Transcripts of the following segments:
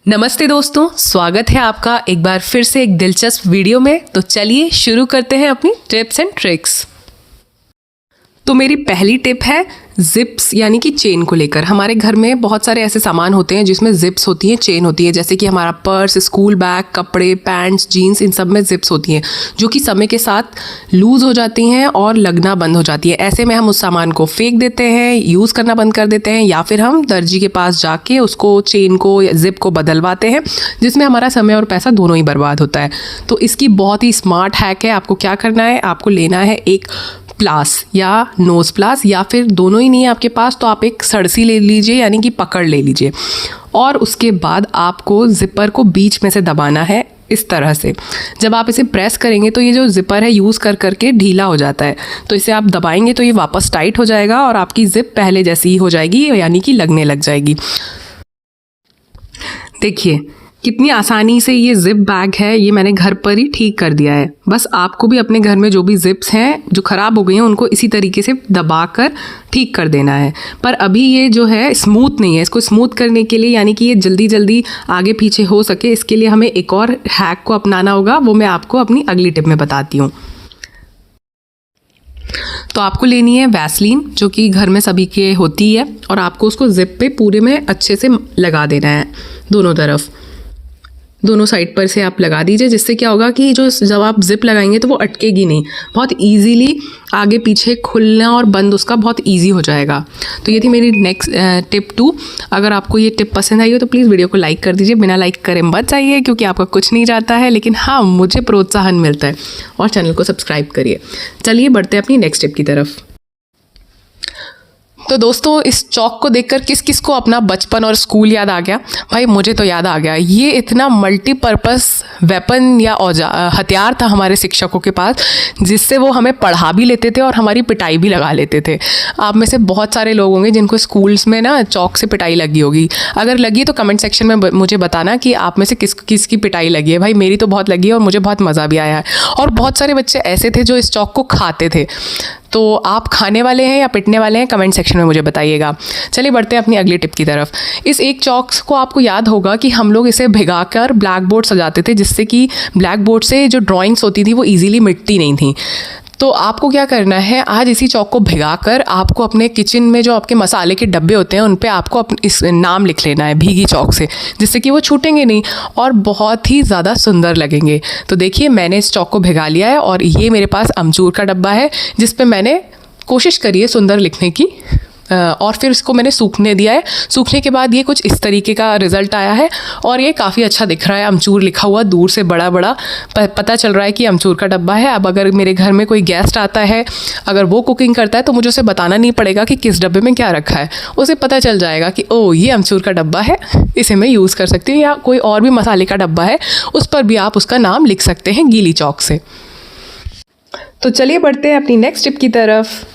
नमस्ते दोस्तों, स्वागत है आपका एक बार फिर से एक दिलचस्प वीडियो में। तो चलिए शुरू करते हैं अपनी टिप्स एंड ट्रिक्स। तो मेरी पहली टिप है जिप्स यानी कि चेन को लेकर। हमारे घर में बहुत सारे ऐसे सामान होते हैं जिसमें जिप्स होती हैं, चेन होती है, जैसे कि हमारा पर्स, स्कूल बैग, कपड़े, पैंट्स, जीन्स, इन सब में जिप्स होती हैं जो कि समय के साथ लूज़ हो जाती हैं और लगना बंद हो जाती है। ऐसे में हम उस सामान को फेंक देते हैं, यूज़ करना बंद कर देते हैं, या फिर हम दर्जी के पास जाके उसको चेन को या जिप को बदलवाते हैं, जिसमें हमारा समय और पैसा दोनों ही बर्बाद होता है। तो इसकी बहुत ही स्मार्ट हैक है। आपको क्या करना है, आपको लेना है एक प्लास या नोज़ प्लास, या फिर दोनों ही नहीं है आपके पास तो आप एक सड़सी ले लीजिए यानी कि पकड़ ले लीजिए, और उसके बाद आपको ज़िपर को बीच में से दबाना है इस तरह से। जब आप इसे प्रेस करेंगे तो ये जो ज़िपर है यूज़ कर करके ढीला हो जाता है, तो इसे आप दबाएंगे तो ये वापस टाइट हो जाएगा और आपकी ज़िप पहले जैसी ही हो जाएगी, यानी कि लगने लग जाएगी। देखिए कितनी आसानी से ये जिप बैग है, ये मैंने घर पर ही ठीक कर दिया है। बस आपको भी अपने घर में जो भी जिप्स हैं जो ख़राब हो गई हैं उनको इसी तरीके से दबाकर ठीक कर देना है। पर अभी ये जो है स्मूथ नहीं है, इसको स्मूथ करने के लिए यानी कि ये जल्दी जल्दी आगे पीछे हो सके, इसके लिए हमें एक और हैक को अपनाना होगा। वो मैं आपको अपनी अगली टिप में बताती हूँ। तो आपको लेनी है वैसलीन, जो कि घर में सभी के होती है, और आपको उसको जिप पे पूरे में अच्छे से लगा देना है, दोनों तरफ, दोनों साइड पर से आप लगा दीजिए। जिससे क्या होगा कि जो जब आप जिप लगाएंगे तो वो अटकेगी नहीं, बहुत इजीली आगे पीछे खुलना और बंद उसका बहुत इजी हो जाएगा। तो ये थी मेरी नेक्स्ट टिप 2। अगर आपको ये टिप पसंद आई हो तो प्लीज़ वीडियो को लाइक कर दीजिए। बिना लाइक करे मत जाइए, क्योंकि आपका कुछ नहीं जाता है, लेकिन हाँ मुझे प्रोत्साहन मिलता है। और चैनल को सब्सक्राइब करिए। चलिए बढ़ते हैं अपनी नेक्स्ट टिप की तरफ। तो दोस्तों, इस चौक को देखकर किस किस को अपना बचपन और स्कूल याद आ गया? भाई मुझे तो याद आ गया। ये इतना मल्टीपर्पस वेपन या हथियार था हमारे शिक्षकों के पास, जिससे वो हमें पढ़ा भी लेते थे और हमारी पिटाई भी लगा लेते थे। आप में से बहुत सारे लोग होंगे जिनको स्कूल्स में ना चौक से पिटाई लगी होगी। अगर लगी तो कमेंट सेक्शन में मुझे बताना कि आप में से किसकी पिटाई लगी है। भाई मेरी तो बहुत लगी है और मुझे बहुत मज़ा भी आया है। और बहुत सारे बच्चे ऐसे थे जो इस चौक को खाते थे। तो आप खाने वाले हैं या पिटने वाले हैं, कमेंट सेक्शन में मुझे बताइएगा। चलिए बढ़ते हैं अपनी अगली टिप की तरफ। इस एक चौक को आपको याद होगा कि हम लोग इसे भिगाकर ब्लैक बोर्ड सजाते थे, जिससे कि ब्लैक बोर्ड से जो ड्राइंग्स होती थी वो ईजिली मिटती नहीं थी। तो आपको क्या करना है, आज इसी चौक को भिगाकर आपको अपने किचन में जो आपके मसाले के डब्बे होते हैं उन पे आपको इस नाम लिख लेना है भीगी चौक से, जिससे कि वो छूटेंगे नहीं और बहुत ही ज़्यादा सुंदर लगेंगे। तो देखिए मैंने इस चौक को भिगा लिया है और ये मेरे पास अमचूर का डब्बा है जिस पे मैंने कोशिश करी है सुंदर लिखने की, और फिर इसको मैंने सूखने दिया है। सूखने के बाद ये कुछ इस तरीके का रिज़ल्ट आया है और ये काफ़ी अच्छा दिख रहा है। अमचूर लिखा हुआ दूर से बड़ा बड़ा पता चल रहा है कि अमचूर का डब्बा है। अब अगर मेरे घर में कोई गेस्ट आता है, अगर वो कुकिंग करता है, तो मुझे उसे बताना नहीं पड़ेगा कि किस डब्बे में क्या रखा है। उसे पता चल जाएगा कि ओ ये अमचूर का डब्बा है, इसे मैं यूज़ कर सकती हूँ। या कोई और भी मसाले का डब्बा है, उस पर भी आप उसका नाम लिख सकते हैं गीली चौक से। तो चलिए बढ़ते हैं अपनी नेक्स्ट टिप की तरफ।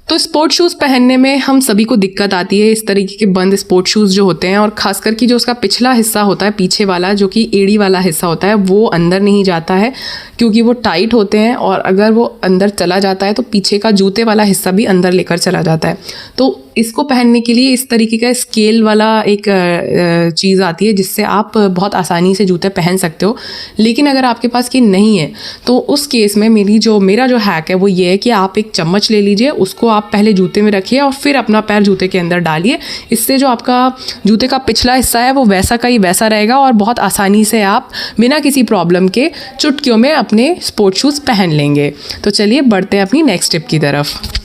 तो स्पोर्ट शूज़ पहनने में हम सभी को दिक्कत आती है। इस तरीके के बंद स्पोर्ट शूज़ जो होते हैं, और ख़ासकर कि जो उसका पिछला हिस्सा होता है, पीछे वाला जो कि एड़ी वाला हिस्सा होता है, वो अंदर नहीं जाता है क्योंकि वो टाइट होते हैं, और अगर वो अंदर चला जाता है तो पीछे का जूते वाला हिस्सा भी अंदर लेकर चला जाता है। तो इसको पहनने के लिए इस तरीके का स्केल वाला एक चीज़ आती है जिससे आप बहुत आसानी से जूते पहन सकते हो। लेकिन अगर आपके पास ये नहीं है तो उस केस में मेरा जो हैक है वो ये है कि आप एक चम्मच ले लीजिए, उसको आप पहले जूते में रखिए और फिर अपना पैर जूते के अंदर डालिए। इससे जो आपका जूते का पिछला हिस्सा है वो वैसा का ही वैसा रहेगा और बहुत आसानी से आप बिना किसी प्रॉब्लम के चुटकियों में अपने स्पोर्ट शूज़ पहन लेंगे। तो चलिए बढ़ते हैं अपनी नेक्स्ट टिप की तरफ।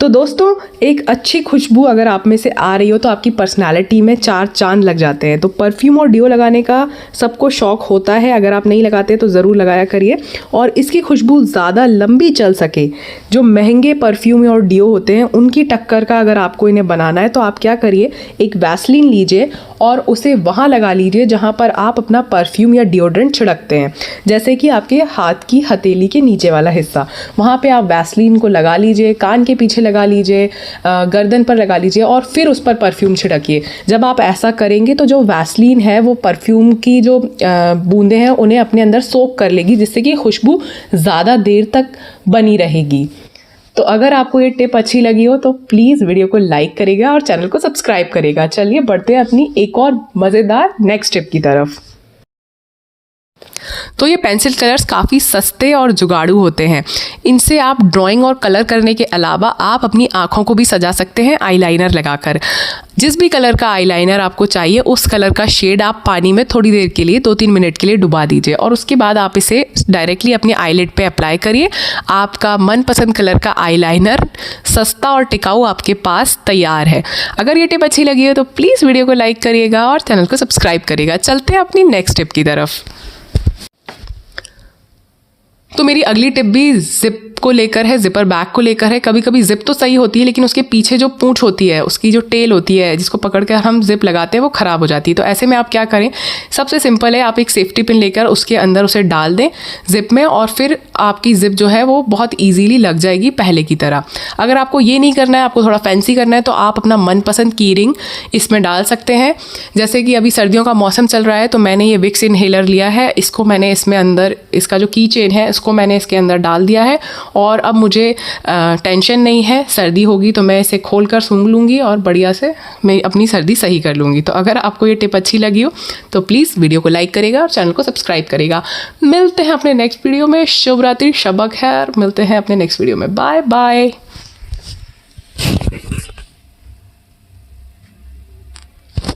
तो दोस्तों, एक अच्छी खुशबू अगर आप में से आ रही हो तो आपकी पर्सनालिटी में 4 चांद लग जाते हैं। तो परफ्यूम और डिओ लगाने का सबको शौक़ होता है, अगर आप नहीं लगाते तो ज़रूर लगाया करिए। और इसकी खुशबू ज़्यादा लंबी चल सके, जो महंगे परफ्यूम और डिओ होते हैं उनकी टक्कर का अगर आपको इन्हें बनाना है तो आप क्या करिए, एक वैसलीन लीजिए और उसे वहाँ लगा लीजिए जहाँ पर आप अपना परफ्यूम या डिओड्रेंट छिड़कते हैं। जैसे कि आपके हाथ की हथेली के नीचे वाला हिस्सा, वहाँ पे आप वैसलीन को लगा लीजिए, कान के पीछे लगा लीजिए, गर्दन पर लगा लीजिए और फिर उस पर परफ्यूम छिड़किए। जब आप ऐसा करेंगे तो जो वैसलीन है वो परफ्यूम की जो बूंदें हैं उन्हें अपने अंदर सोक कर लेगी, जिससे कि खुशबू ज़्यादा देर तक बनी रहेगी। तो अगर आपको ये टिप अच्छी लगी हो तो प्लीज़ वीडियो को लाइक करेगा और चैनल को सब्सक्राइब करेगा। चलिए बढ़ते हैं अपनी एक और मज़ेदार नेक्स्ट टिप की तरफ। तो ये पेंसिल कलर्स काफ़ी सस्ते और जुगाड़ू होते हैं। इनसे आप ड्राइंग और कलर करने के अलावा आप अपनी आँखों को भी सजा सकते हैं आईलाइनर लगाकर। जिस भी कलर का आईलाइनर आपको चाहिए उस कलर का शेड आप पानी में थोड़ी देर के लिए 2-3 मिनट के लिए डुबा दीजिए और उसके बाद आप इसे डायरेक्टली अपने आईलिड पे अप्लाई करिए। आपका मनपसंद कलर का आईलाइनर सस्ता और टिकाऊ आपके पास तैयार है। अगर ये टिप अच्छी लगी है तो प्लीज़ वीडियो को लाइक करिएगा और चैनल को सब्सक्राइब करिएगा। चलते हैं अपनी नेक्स्ट टिप की तरफ। तो मेरी अगली टिप भी जिप को लेकर है, जिपर बैग को लेकर है। कभी कभी जिप तो सही होती है लेकिन उसके पीछे जो पूंछ होती है, उसकी जो टेल होती है जिसको पकड़ कर हम जिप लगाते हैं वो ख़राब हो जाती है। तो ऐसे में आप क्या करें, सबसे सिंपल है, आप एक सेफ्टी पिन लेकर उसके अंदर उसे डाल दें जिप में और फिर आपकी जिप जो है वो बहुत ईजीली लग जाएगी पहले की तरह। अगर आपको ये नहीं करना है, आपको थोड़ा फैंसी करना है, तो आप अपना मनपसंद की रिंग इसमें डाल सकते हैं। जैसे कि अभी सर्दियों का मौसम चल रहा है तो मैंने ये विक्स इनहेलर लिया है, इसको मैंने इसमें अंदर, इसका जो की चेन है इसको मैंने इसके अंदर डाल दिया है और अब मुझे टेंशन नहीं है, सर्दी होगी तो मैं इसे खोल कर सूंघ लूँगी और बढ़िया से मैं अपनी सर्दी सही कर लूँगी। तो अगर आपको ये टिप अच्छी लगी हो तो प्लीज़ वीडियो को लाइक करेगा और चैनल को सब्सक्राइब करेगा। मिलते हैं अपने नेक्स्ट वीडियो में। शुभ रात्रि, शब ख़ैर। मिलते हैं अपने नेक्स्ट वीडियो में। Bye bye.